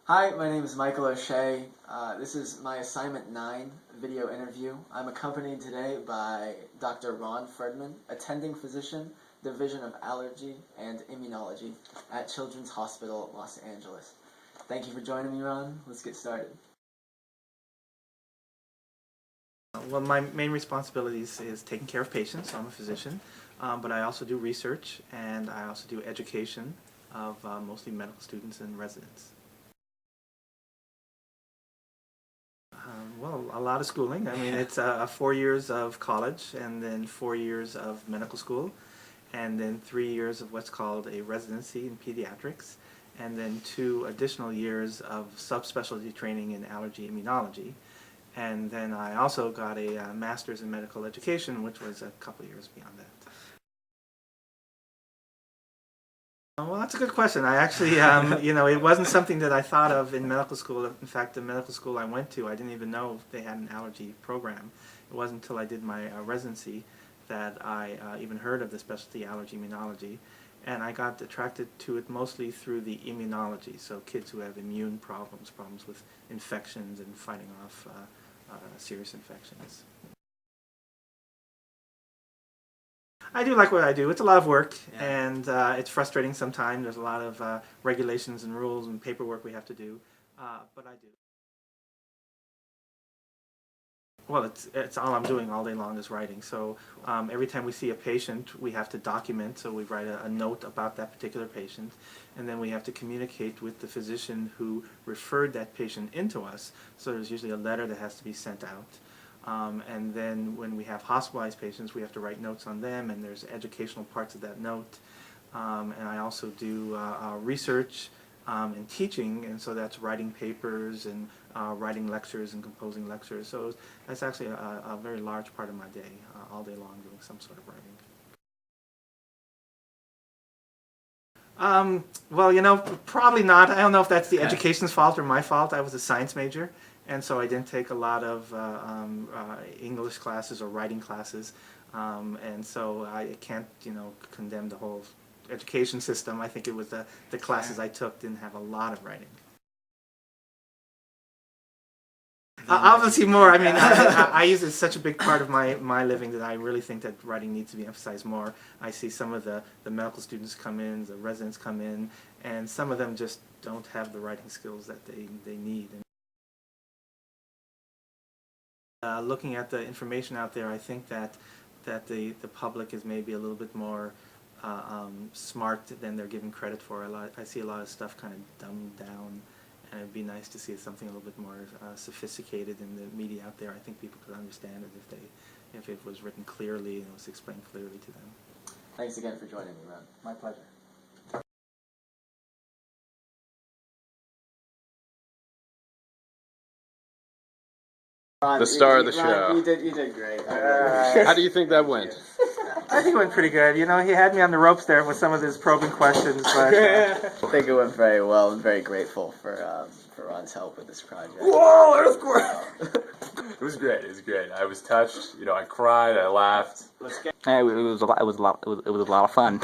Hi, my name is Michael O'Shea. This is my assignment 9 video interview. I'm accompanied today by Dr. Ron Ferdman, attending physician, Division of Allergy and Immunology at Children's Hospital, Los Angeles. Thank you for joining me, Ron. Let's get started. Well, my main responsibilities is taking care of patients. So I'm a physician, but I also do research and I also do education of mostly medical students and residents. Well, a lot of schooling. I mean, it's 4 years of college and then 4 years of medical school and then 3 years of what's called a residency in pediatrics and then 2 additional years of subspecialty training in allergy immunology. And then I also got a master's in medical education, which was a couple years beyond that. Well, that's a good question. I actually, it wasn't something that I thought of in medical school. In fact, the medical school I went to, I didn't even know they had an allergy program. It wasn't until I did my residency that I even heard of the specialty allergy immunology. And I got attracted to it mostly through the immunology, so kids who have immune problems with infections and fighting off serious infections. I do like what I do. It's a lot of work, and it's frustrating sometimes. There's a lot of regulations and rules and paperwork we have to do, but I do. Well, it's all I'm doing all day long is writing. So every time we see a patient, we have to document. So we write a note about that particular patient, and then we have to communicate with the physician who referred that patient into us. So there's usually a letter that has to be sent out. And then when we have hospitalized patients, we have to write notes on them, and there's educational parts of that note. And I also do research and teaching, and so that's writing papers and writing lectures and composing lectures. So that's actually a very large part of my day, all day long doing some sort of writing. Well, probably not. I don't know if that's the education's fault or my fault. I was a science major, and so I didn't take a lot of English classes or writing classes, and so I can't, condemn the whole education system. I think it was the classes I took didn't have a lot of writing. Obviously more. I mean, I use it as such a big part of my living that I really think that writing needs to be emphasized more. I see some of the medical students come in, the residents come in, and some of them just don't have the writing skills that they need. Looking at the information out there, I think that the public is maybe a little bit more smart than they're given credit for. I see a lot of stuff kind of dumbed down. And it'd be nice to see something a little bit more sophisticated in the media out there. I think people could understand it if it was written clearly and it was explained clearly to them. Thanks again for joining me, Ron. My pleasure. Ron, The star of the Ron, show. You did great. How do you think that went? I think it went pretty good. He had me on the ropes there with some of his probing questions, but I think it went very well. I'm very grateful for Ron's help with this project. Whoa, earthquake! It was great. It was great. I was touched. I cried. I laughed. It was a lot of fun.